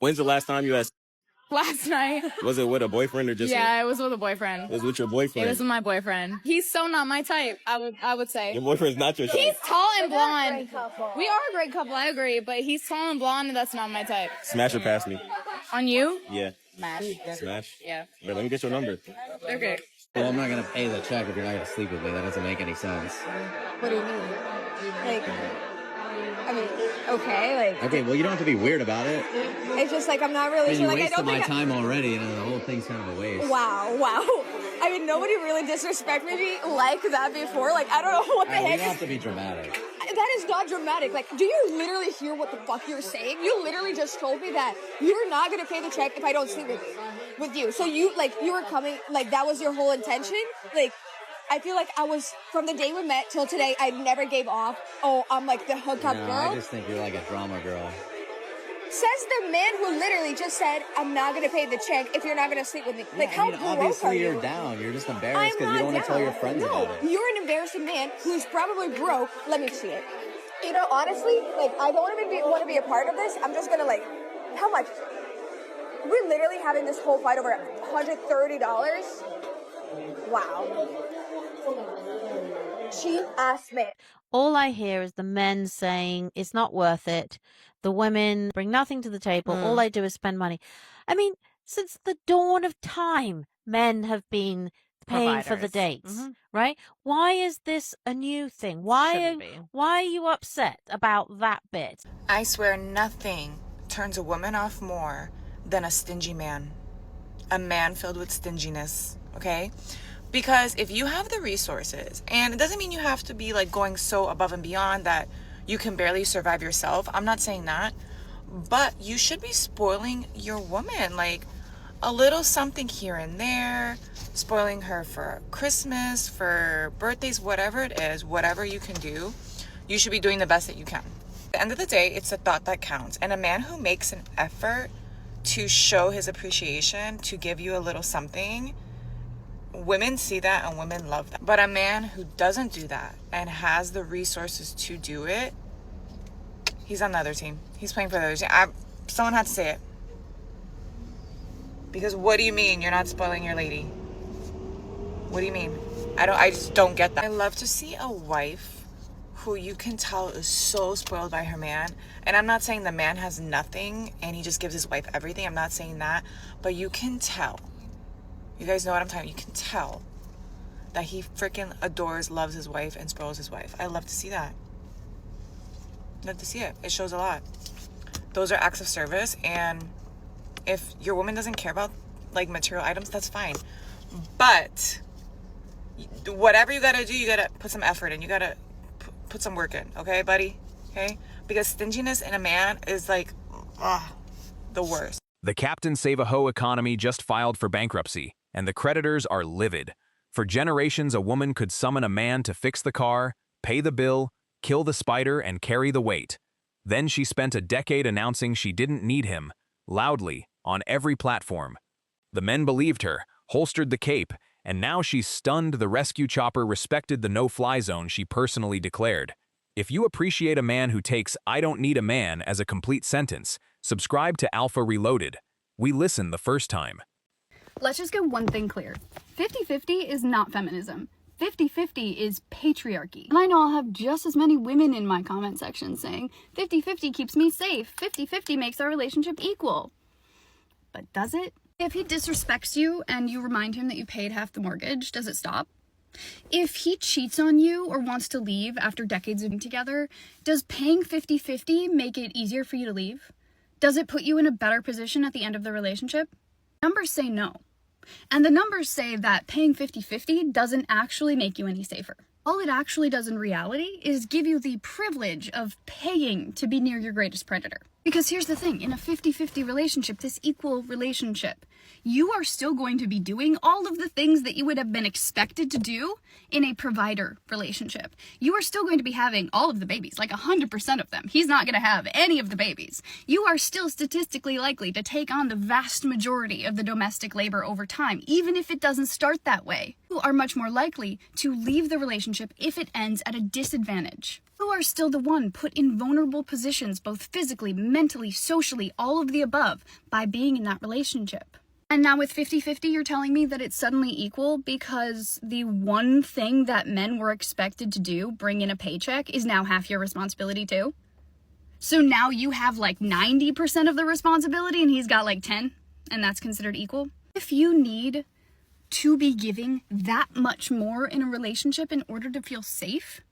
When's the last time you had? Last night. Was it with a boyfriend or just? Yeah, it was with a boyfriend. It was with your boyfriend. It was with my boyfriend. He's so not my type. I would say. Your boyfriend's not your type. He's tall and blonde. We are a great couple. I agree, but he's tall and blonde, and that's not my type. Smash or pass me? On you? Yeah. Smash. Yeah. Wait, let me get your number. Okay. Well, I'm not gonna pay the check if you're not gonna sleep with me. That doesn't make any sense. What do you mean? Like, I mean, okay, like. Okay, well, you don't have to be weird about it. It's just like I'm not really sure. You Like I wasted don't my think. time already. You know, the whole thing's kind of a waste. Wow. I mean, nobody really disrespected me like that before. Like I don't know what the You heck. don't have to be dramatic. That is not dramatic. Like, do you literally hear what the fuck you're saying? You literally just told me that you're not gonna pay the check if I don't sleep with you. So you were coming, like that was your whole intention. Like, I feel like I was from the day we met till today. I never gave off. Oh, I'm like the hookup No, girl. I just think you're like a drama girl. Says the man who literally just said, "I'm not gonna pay the check if you're not gonna sleep with me." Like, how broke are obviously you? you're down. You're just embarrassed I'm because you don't not want to tell down. your friends No, about it. you're an embarrassing man who's probably broke. Let me see it. You know, honestly, like I don't even want to be a part of this. I'm just gonna like, how much? We're literally having this whole fight over $130. Wow. Cheap ass man. All I hear is the men saying it's not worth it. The women bring nothing to the table. All they do is spend money. I mean, since the dawn of time, men have been paying for the dates, right? Why is this a new thing? Why are you upset about that bit? I swear nothing turns a woman off more than a stingy man. A man filled with stinginess, okay? Because if you have the resources, and it doesn't mean you have to be like going so above and beyond that you can barely survive yourself. I'm not saying that. But you should be spoiling your woman. Like a little something here and there. Spoiling her for Christmas, for birthdays, whatever it is, whatever you can do. You should be doing the best that you can. At the end of the day, it's the thought that counts. And a man who makes an effort to show his appreciation, to give you a little something, women see that and women love that. But a man who doesn't do that and has the resources to do it, he's on the other team. He's playing for the other team. Someone had to say it. Because what do you mean you're not spoiling your lady? What do you mean? I just don't get that. I love to see a wife who you can tell is so spoiled by her man. And I'm not saying the man has nothing and he just gives his wife everything. I'm not saying that. But you can tell. You guys know what I'm talking about. You can tell that he freaking adores, loves his wife, and spoils his wife. I love to see that. Love to see it. It shows a lot. Those are acts of service. And if your woman doesn't care about like material items, that's fine. But whatever you gotta do, you gotta put some effort in. You gotta put some work in. Okay, buddy? Okay? Because stinginess in a man is like, the worst. The Captain Save-A-Ho economy just filed for bankruptcy, and the creditors are livid. For generations, a woman could summon a man to fix the car, pay the bill, kill the spider, and carry the weight. Then she spent a decade announcing she didn't need him, loudly, on every platform. The men believed her, holstered the cape, and now she's stunned the rescue chopper respected the no-fly zone she personally declared. If you appreciate a man who takes "I don't need a man" as a complete sentence, subscribe to Alpha Reloaded. We listen the first time. Let's just get one thing clear. 50-50 is not feminism. 50-50 is patriarchy. And I know I'll have just as many women in my comment section saying, 50-50 keeps me safe. 50-50 makes our relationship equal. But does it? If he disrespects you and you remind him that you paid half the mortgage, does it stop? If he cheats on you or wants to leave after decades of being together, does paying 50-50 make it easier for you to leave? Does it put you in a better position at the end of the relationship? Numbers say no. And the numbers say that paying 50-50 doesn't actually make you any safer. All it actually does in reality is give you the privilege of paying to be near your greatest predator. Because here's the thing, in a 50-50 relationship, this equal relationship, you are still going to be doing all of the things that you would have been expected to do in a provider relationship. You are still going to be having all of the babies, like 100% of them. He's not going to have any of the babies. You are still statistically likely to take on the vast majority of the domestic labor over time, even if it doesn't start that way. You are much more likely to leave the relationship if it ends at a disadvantage. You are still the one put in vulnerable positions, both physically, mentally, socially, all of the above, by being in that relationship. And now with 50-50, you're telling me that it's suddenly equal because the one thing that men were expected to do, bring in a paycheck, is now half your responsibility too? So now you have like 90% of the responsibility and he's got like 10, and that's considered equal? If you need to be giving that much more in a relationship in order to feel safe,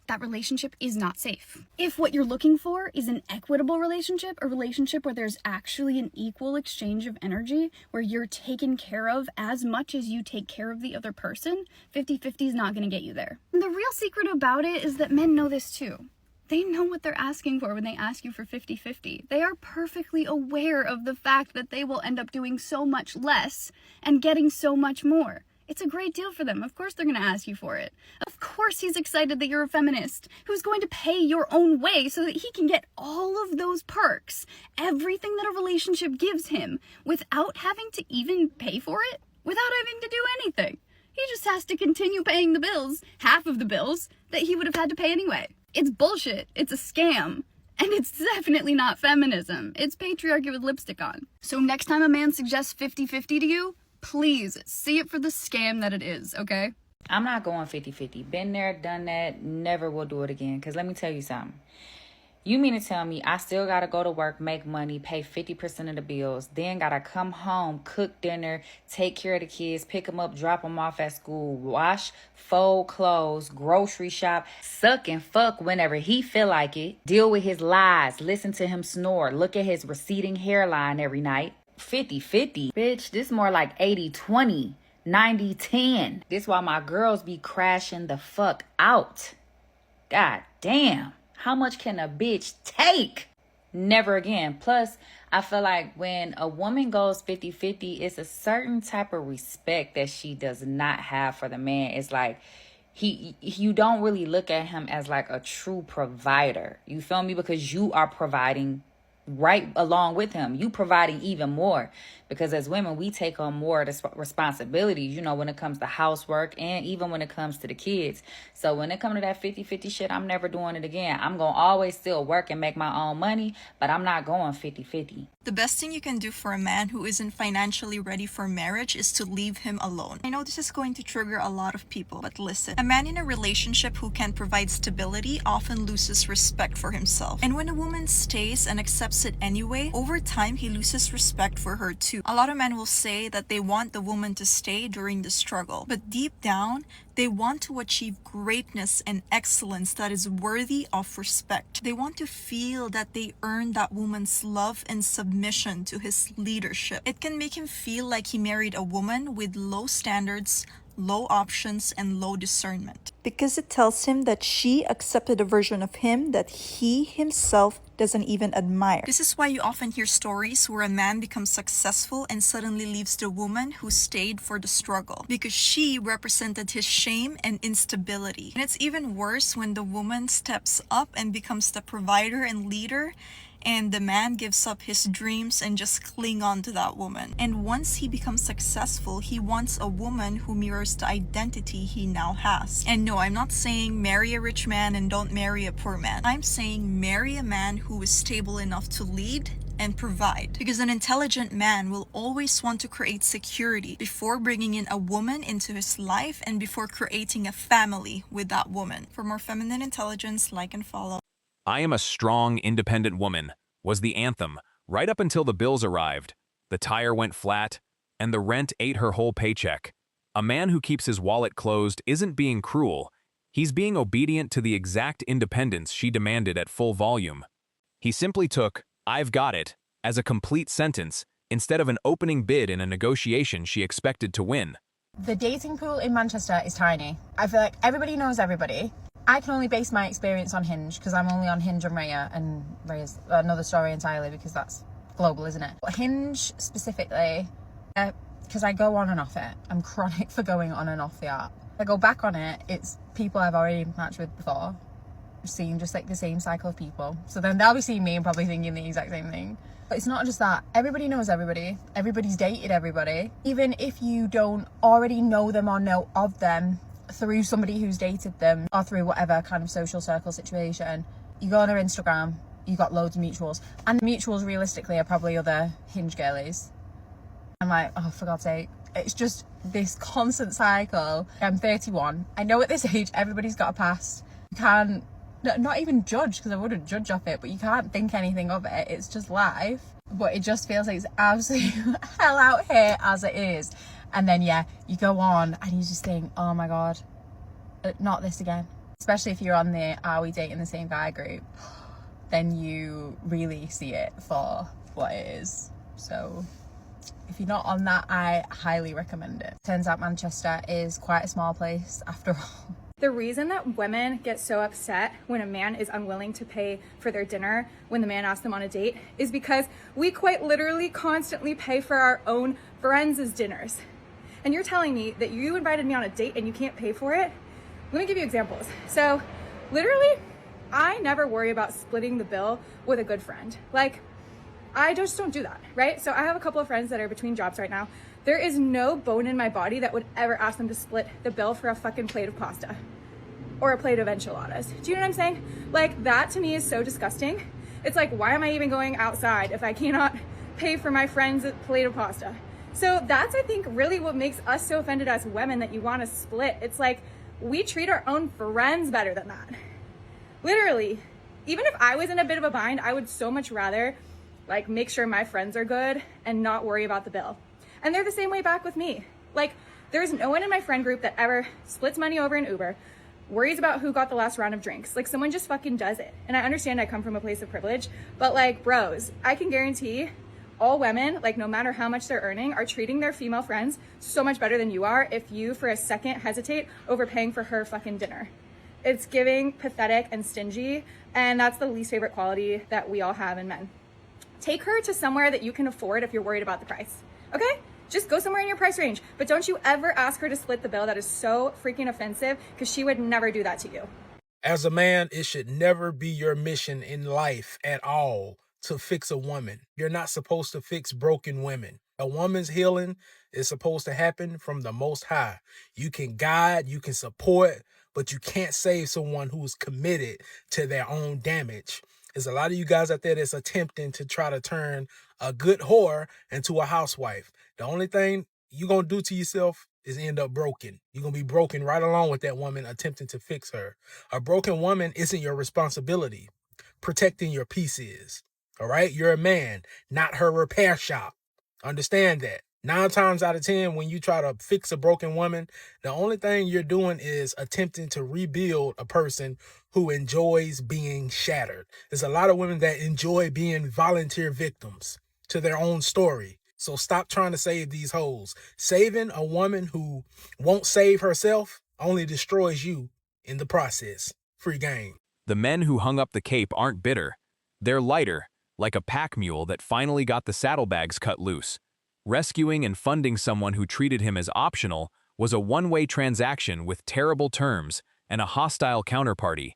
that relationship is not safe. If what you're looking for is an equitable relationship, a relationship where there's actually an equal exchange of energy, where you're taken care of as much as you take care of the other person, 50-50 is not going to get you there. And the real secret about it is that men know this too. They know what they're asking for when they ask you for 50-50. They are perfectly aware of the fact that they will end up doing so much less and getting so much more. It's a great deal for them. Of course they're going to ask you for it. Of course he's excited that you're a feminist who's going to pay your own way so that he can get all of those perks, everything that a relationship gives him, without having to even pay for it, without having to do anything. He just has to continue paying the bills, half of the bills, that he would have had to pay anyway. It's bullshit. It's a scam. And it's definitely not feminism. It's patriarchy with lipstick on. So next time a man suggests 50-50 to you, please see it for the scam that it is, okay? I'm not going 50-50. Been there, done that, never will do it again. Because let me tell you something. You mean to tell me I still got to go to work, make money, pay 50% of the bills, then got to come home, cook dinner, take care of the kids, pick them up, drop them off at school, wash, fold clothes, grocery shop, suck and fuck whenever he feel like it, deal with his lies, listen to him snore, look at his receding hairline every night. 50-50, bitch, this more like 80-20, 90-10. This why my girls be crashing the fuck out. God damn, how much can a bitch take? Never again. Plus, I feel like when a woman goes 50-50, it's a certain type of respect that she does not have for the man. It's like you don't really look at him as like a true provider. You feel me? Because you are providing right along with him. You providing even more, because as women we take on more of the responsibilities, you know, when it comes to housework and even when it comes to the kids. So when it comes to that 50-50 shit, I'm never doing it again. I'm gonna always still work and make my own money, but I'm not going 50-50. The best thing you can do for a man who isn't financially ready for marriage is to leave him alone. I know this is going to trigger a lot of people, but listen. A man in a relationship who can provide stability often loses respect for himself. And when a woman stays and accepts it anyway, over time he loses respect for her too. A lot of men will say that they want the woman to stay during the struggle, but deep down, they want to achieve greatness and excellence that is worthy of respect. They want to feel that they earned that woman's love and submission to his leadership. It can make him feel like he married a woman with low standards, low options, and low discernment. Because it tells him that she accepted a version of him that he himself doesn't even admire. This is why you often hear stories where a man becomes successful and suddenly leaves the woman who stayed for the struggle, because she represented his shame and instability. And it's even worse when the woman steps up and becomes the provider and leader, and the man gives up his dreams and just cling on to that woman. And once he becomes successful, he wants a woman who mirrors the identity he now has. And no, I'm not saying marry a rich man and don't marry a poor man. I'm saying marry a man who is stable enough to lead and provide. Because an intelligent man will always want to create security before bringing in a woman into his life and before creating a family with that woman. For more feminine intelligence, like and follow. I am a strong, independent woman was the anthem right up until the bills arrived, the tire went flat, and the rent ate her whole paycheck. A man who keeps his wallet closed isn't being cruel. He's being obedient to the exact independence she demanded at full volume. He simply took, "I've got it," as a complete sentence instead of an opening bid in a negotiation she expected to win. The dating pool in Manchester is tiny. I feel like everybody knows everybody. I can only base my experience on Hinge because I'm only on Hinge and Raya, and Raya's another story entirely because that's global, isn't it? But Hinge specifically, because I go on and off it. I'm chronic for going on and off the app. I go back on it, it's people I've already matched with before. I've seen just like the same cycle of people. So then they'll be seeing me and probably thinking the exact same thing. But it's not just that. Everybody knows everybody. Everybody's dated everybody. Even if you don't already know them or know of them, through somebody who's dated them or through whatever kind of social circle situation. You go on her Instagram, you got loads of mutuals, and the mutuals realistically are probably other Hinge girlies. I'm like, oh, for God's sake. It's just this constant cycle. I'm 31. I know at this age everybody's got a past. You can't, not even judge, because I wouldn't judge off it, but you can't think anything of it. It's just life. But it just feels like it's absolute hell out here as it is. And then yeah, you go on and you just think, oh my God, not this again. Especially if you're on the are we dating the same guy group, then you really see it for what it is. So if you're not on that, I highly recommend it. Turns out Manchester is quite a small place after all. The reason that women get so upset when a man is unwilling to pay for their dinner when the man asks them on a date is because we quite literally constantly pay for our own friends' dinners. And you're telling me that you invited me on a date and you can't pay for it? Let me give you examples. So literally, I never worry about splitting the bill with a good friend. Like, I just don't do that, right? So I have a couple of friends that are between jobs right now. There is no bone in my body that would ever ask them to split the bill for a fucking plate of pasta or a plate of enchiladas. Do you know what I'm saying? Like, that to me is so disgusting. It's like, why am I even going outside if I cannot pay for my friend's plate of pasta? So that's, I think, really what makes us so offended as women, that you want to split. It's like, we treat our own friends better than that. Literally, even if I was in a bit of a bind, I would so much rather like make sure my friends are good and not worry about the bill. And they're the same way back with me. Like, there's no one in my friend group that ever splits money over an Uber, worries about who got the last round of drinks. Like, someone just fucking does it. And I understand I come from a place of privilege, but like, bros, I can guarantee all women, like no matter how much they're earning, are treating their female friends so much better than you are if you for a second hesitate over paying for her fucking dinner. It's giving pathetic and stingy, and that's the least favorite quality that we all have in men. Take her to somewhere that you can afford if you're worried about the price, okay? Just go somewhere in your price range, but don't you ever ask her to split the bill. That is so freaking offensive, because she would never do that to you. As a man, it should never be your mission in life at all to fix a woman. You're not supposed to fix broken women. A woman's healing is supposed to happen from the Most High. You can guide, you can support, but you can't save someone who's committed to their own damage. There's a lot of you guys out there that's attempting to try to turn a good whore into a housewife. The only thing you're going to do to yourself is end up broken. You're going to be broken right along with that woman attempting to fix her. A broken woman isn't your responsibility. Protecting your peace is. All right? You're a man, not her repair shop. Understand that. 9 times out of 10, when you try to fix a broken woman, the only thing you're doing is attempting to rebuild a person who enjoys being shattered. There's a lot of women that enjoy being volunteer victims to their own story. So stop trying to save these hoes. Saving a woman who won't save herself only destroys you in the process. Free game. The men who hung up the cape aren't bitter. They're lighter, like a pack mule that finally got the saddlebags cut loose. Rescuing and funding someone who treated him as optional was a one-way transaction with terrible terms and a hostile counterparty.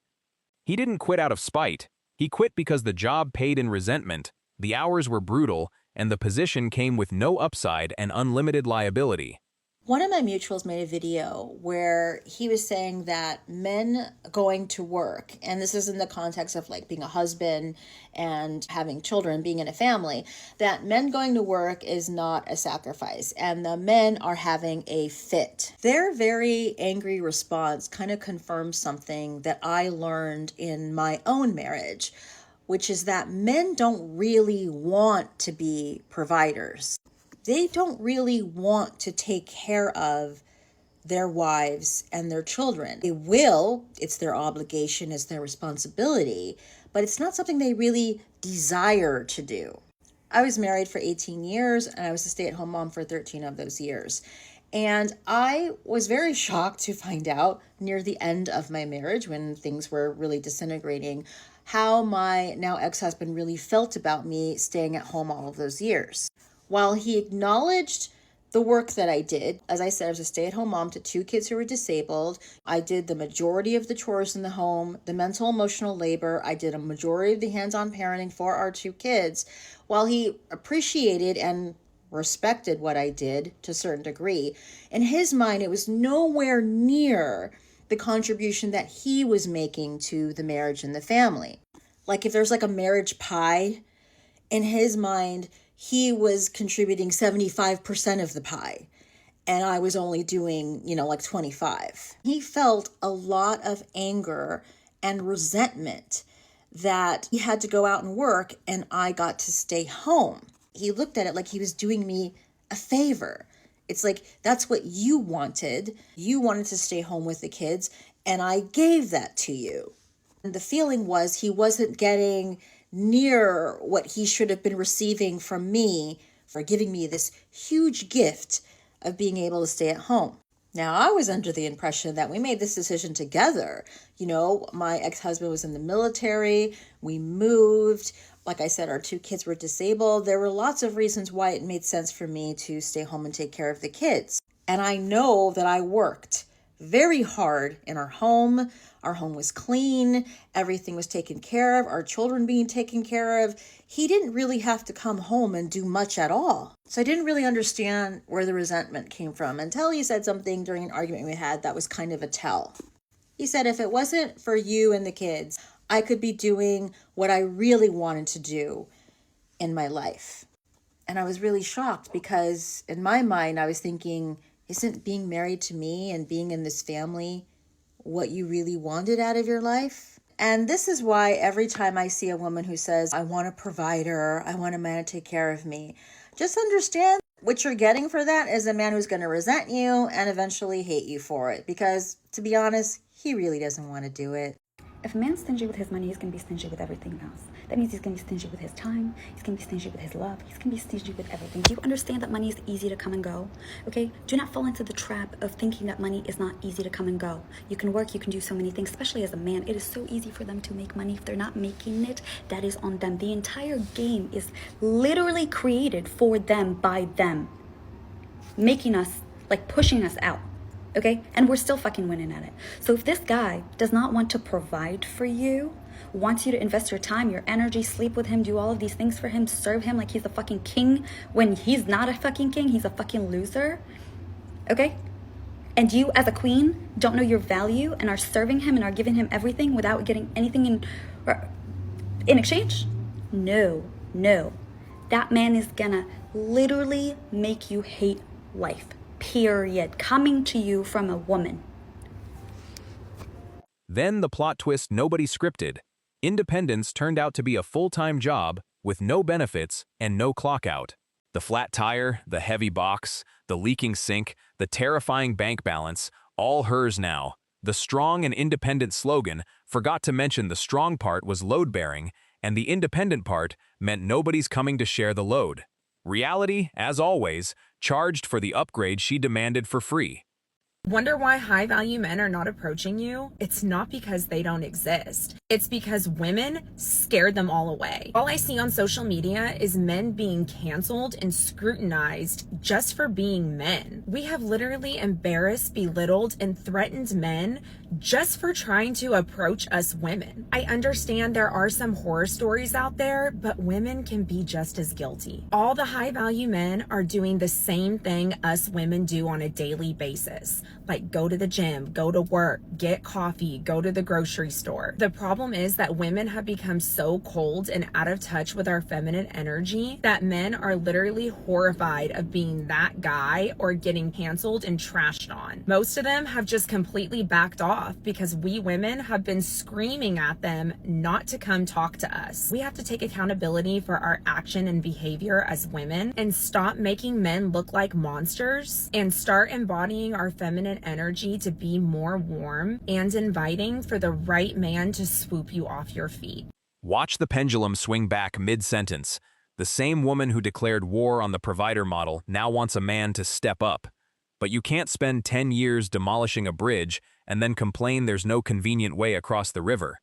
He didn't quit out of spite. He quit because the job paid in resentment, the hours were brutal, and the position came with no upside and unlimited liability. One of my mutuals made a video where he was saying that men going to work, and this is in the context of like being a husband and having children, being in a family, that men going to work is not a sacrifice and the men are having a fit. Their very angry response kind of confirms something that I learned in my own marriage, which is that men don't really want to be providers. They don't really want to take care of their wives and their children. They will, it's their obligation, it's their responsibility, but it's not something they really desire to do. I was married for 18 years and I was a stay-at-home mom for 13 of those years. And I was very shocked to find out near the end of my marriage, when things were really disintegrating, how my now ex-husband really felt about me staying at home all of those years. While he acknowledged the work that I did, as I said, I was a stay-at-home mom to 2 kids who were disabled. I did the majority of the chores in the home, the mental emotional labor. I did a majority of the hands-on parenting for our 2 kids. While he appreciated and respected what I did to a certain degree. In his mind, it was nowhere near the contribution that he was making to the marriage and the family. Like if there's like a marriage pie, in his mind, he was contributing 75% of the pie. And I was only doing, like 25. He felt a lot of anger and resentment that he had to go out and work and I got to stay home. He looked at it like he was doing me a favor. It's like, that's what you wanted. You wanted to stay home with the kids, and I gave that to you. And the feeling was he wasn't getting near what he should have been receiving from me for giving me this huge gift of being able to stay at home. Now, I was under the impression that we made this decision together. My ex-husband was in the military. We moved. Like I said, our 2 kids were disabled. There were lots of reasons why it made sense for me to stay home and take care of the kids. And I know that I worked very hard in our home. Our home was clean. Everything was taken care of. Our children being taken care of. He didn't really have to come home and do much at all. So I didn't really understand where the resentment came from until he said something during an argument we had that was kind of a tell. He said, if it wasn't for you and the kids, I could be doing what I really wanted to do in my life. And I was really shocked because in my mind, I was thinking, isn't being married to me and being in this family what you really wanted out of your life? And this is why every time I see a woman who says, I want a provider, I want a man to take care of me, just understand what you're getting for that is a man who's going to resent you and eventually hate you for it. Because to be honest, he really doesn't want to do it. If a man's stingy with his money, he's going to be stingy with everything else. That means he's going to be stingy with his time. He's going to be stingy with his love. He's going to be stingy with everything. Do you understand that money is easy to come and go? Okay? Do not fall into the trap of thinking that money is not easy to come and go. You can work, you can do so many things, especially as a man. It is so easy for them to make money. If they're not making it, that is on them. The entire game is literally created for them, by them. Making us, pushing us out. Okay? And we're still fucking winning at it. So if this guy does not want to provide for you, wants you to invest your time, your energy, sleep with him, do all of these things for him, serve him like he's a fucking king when he's not a fucking king, he's a fucking loser. Okay? And you as a queen don't know your value and are serving him and are giving him everything without getting anything in exchange? No. That man is gonna literally make you hate life. Period. Coming to you from a woman. Then the plot twist nobody scripted. Independence turned out to be a full-time job with no benefits and no clock out. The flat tire, the heavy box, the leaking sink, the terrifying bank balance, all hers now. The strong and independent slogan forgot to mention the strong part was load-bearing, and the independent part meant nobody's coming to share the load. Reality, as always, charged for the upgrade she demanded for free. Wonder why high-value men are not approaching you? It's not because they don't exist. It's because women scared them all away. All I see on social media is men being canceled and scrutinized just for being men. We have literally embarrassed, belittled, and threatened men just for trying to approach us women. I understand there are some horror stories out there, but women can be just as guilty. All the high-value men are doing the same thing us women do on a daily basis. Like go to the gym, go to work, get coffee, go to the grocery store. The problem is that women have become so cold and out of touch with our feminine energy that men are literally horrified of being that guy or getting canceled and trashed on. Most of them have just completely backed off because we women have been screaming at them not to come talk to us. We have to take accountability for our action and behavior as women and stop making men look like monsters and start embodying our feminine energy to be more warm and inviting for the right man to swoop you off your feet. Watch the pendulum swing back mid-sentence. The same woman who declared war on the provider model now wants a man to step up. But you can't spend 10 years demolishing a bridge and then complain there's no convenient way across the river.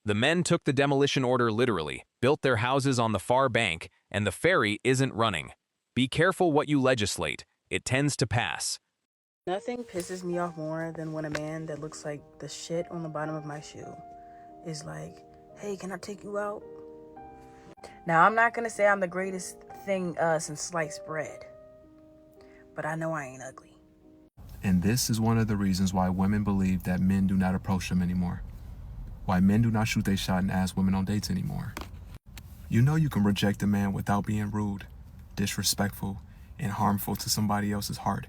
The men took the demolition order literally, built their houses on the far bank, and the ferry isn't running. Be careful what you legislate. It tends to pass. Nothing pisses me off more than when a man that looks like the shit on the bottom of my shoe is like, hey, can I take you out? Now, I'm not going to say I'm the greatest thing since sliced bread, but I know I ain't ugly. And this is one of the reasons why women believe that men do not approach them anymore. Why men do not shoot their shot and ask women on dates anymore. You know you can reject a man without being rude, disrespectful, and harmful to somebody else's heart.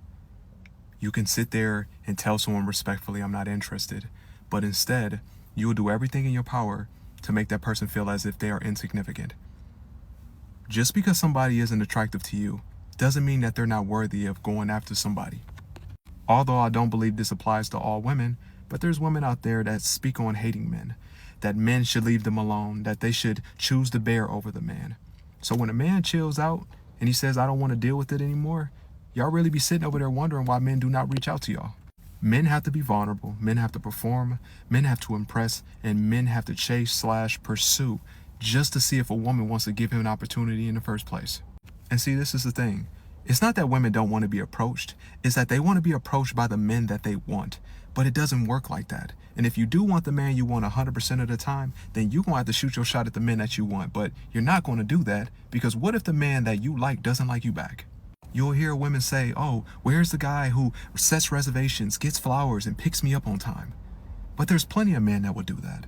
You can sit there and tell someone respectfully, I'm not interested, but instead, you will do everything in your power to make that person feel as if they are insignificant. Just because somebody isn't attractive to you doesn't mean that they're not worthy of going after somebody. Although I don't believe this applies to all women, but there's women out there that speak on hating men, that men should leave them alone, that they should choose the bear over the man. So when a man chills out and he says, I don't want to deal with it anymore, y'all really be sitting over there wondering why men do not reach out to y'all. Men have to be vulnerable, men have to perform, men have to impress, and men have to chase/pursue just to see if a woman wants to give him an opportunity in the first place. And see, this is the thing. It's not that women don't want to be approached, it's that they want to be approached by the men that they want. But it doesn't work like that. And if you do want the man you want 100% of the time, then you're going to have to shoot your shot at the men that you want. But you're not going to do that, because what if the man that you like doesn't like you back? You'll hear women say, oh, where's the guy who sets reservations, gets flowers, and picks me up on time? But there's plenty of men that would do that.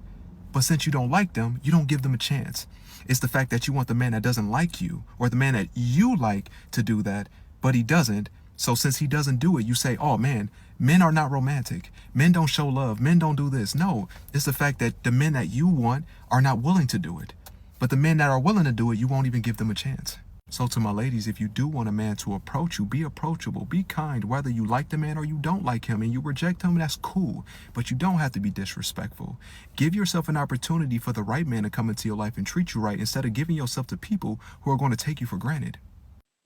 But since you don't like them, you don't give them a chance. It's the fact that you want the man that doesn't like you, or the man that you like, to do that, but he doesn't. So since he doesn't do it, you say, oh man, men are not romantic. Men don't show love. Men don't do this. No, it's the fact that the men that you want are not willing to do it. But the men that are willing to do it, you won't even give them a chance. So to my ladies, if you do want a man to approach you, be approachable, be kind, whether you like the man or you don't like him and you reject him, that's cool. But you don't have to be disrespectful. Give yourself an opportunity for the right man to come into your life and treat you right, instead of giving yourself to people who are going to take you for granted.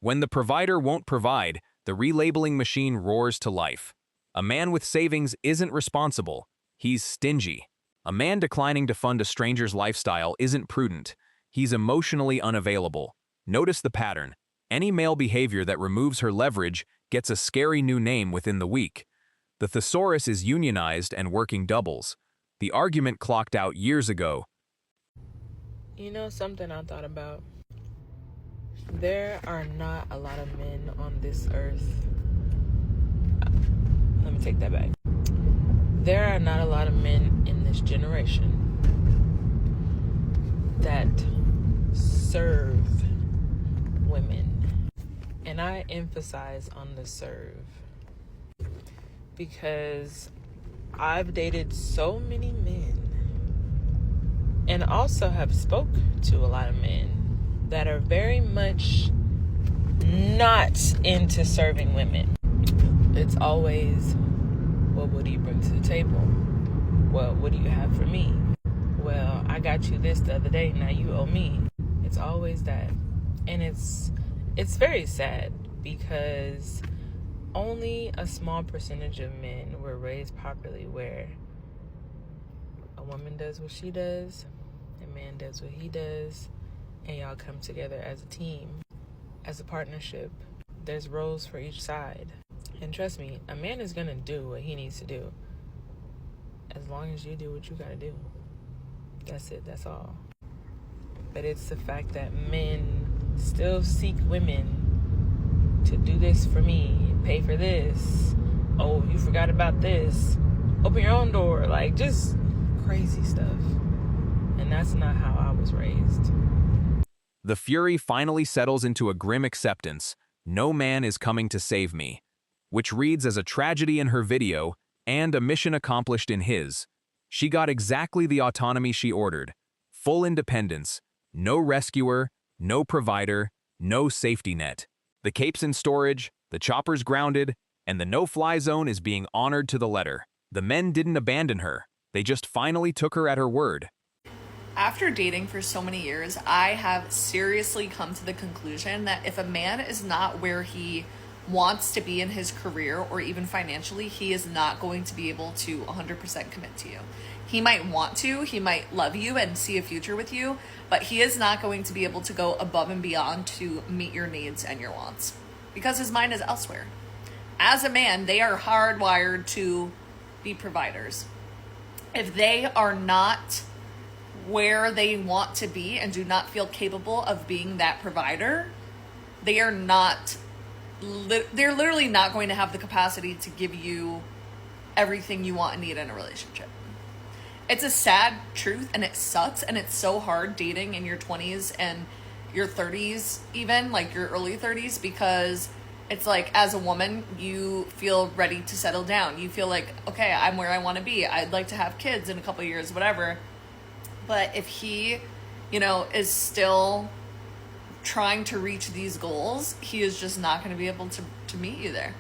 When the provider won't provide, the relabeling machine roars to life. A man with savings isn't responsible. He's stingy. A man declining to fund a stranger's lifestyle isn't prudent. He's emotionally unavailable. Notice the pattern. Any male behavior that removes her leverage gets a scary new name within the week. The thesaurus is unionized and working doubles. The argument clocked out years ago. You know something I thought about? There are not a lot of men on this earth. Let me take that back. There are not a lot of men in this generation that serve women. And I emphasize on the serve, because I've dated so many men and also have spoke to a lot of men that are very much not into serving women. It's always, well, what do you bring to the table? Well, what do you have for me? Well, I got you this the other day, now you owe me. It's always that. And it's very sad, because only a small percentage of men were raised properly, where a woman does what she does, a man does what he does, and y'all come together as a team, as a partnership. There's roles for each side. And trust me, a man is gonna do what he needs to do, as long as you do what you gotta do. That's it, that's all. But it's the fact that men still seek women to do this for me, pay for this. Oh, you forgot about this. Open your own door. Like, just crazy stuff. And that's not how I was raised. The fury finally settles into a grim acceptance. No man is coming to save me, which reads as a tragedy in her video and a mission accomplished in his. She got exactly the autonomy she ordered. Full independence. No rescuer, no provider, no safety net. The cape's in storage, the chopper's grounded, and the no-fly zone is being honored to the letter. The men didn't abandon her. They just finally took her at her word. After dating for so many years, I have seriously come to the conclusion that if a man is not where he wants to be in his career or even financially, he is not going to be able to 100% commit to you. He might want to, he might love you and see a future with you, but he is not going to be able to go above and beyond to meet your needs and your wants, because his mind is elsewhere. As a man, they are hardwired to be providers. If they are not where they want to be and do not feel capable of being that provider, they are not they're literally not going to have the capacity to give you everything you want and need in a relationship. It's a sad truth, and it sucks, and it's so hard dating in your 20s and your 30s, even like your early 30s, because it's like, as a woman, you feel ready to settle down. You feel like, okay, I'm where I want to be. I'd like to have kids in a couple of years, whatever. But if he, you know, is still trying to reach these goals, he is just not going to be able to meet you there.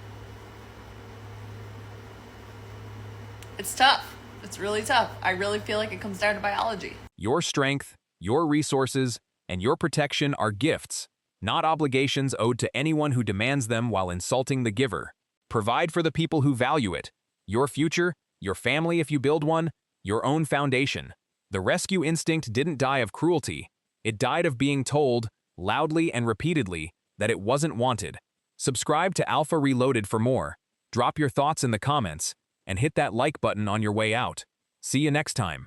It's tough. It's really tough. I really feel like it comes down to biology. Your strength, your resources, and your protection are gifts, not obligations owed to anyone who demands them while insulting the giver. Provide for the people who value it. Your future, your family if you build one, your own foundation. The rescue instinct didn't die of cruelty. It died of being told, loudly and repeatedly, that it wasn't wanted. Subscribe to Alpha Reloaded for more. Drop your thoughts in the comments, and hit that like button on your way out. See you next time.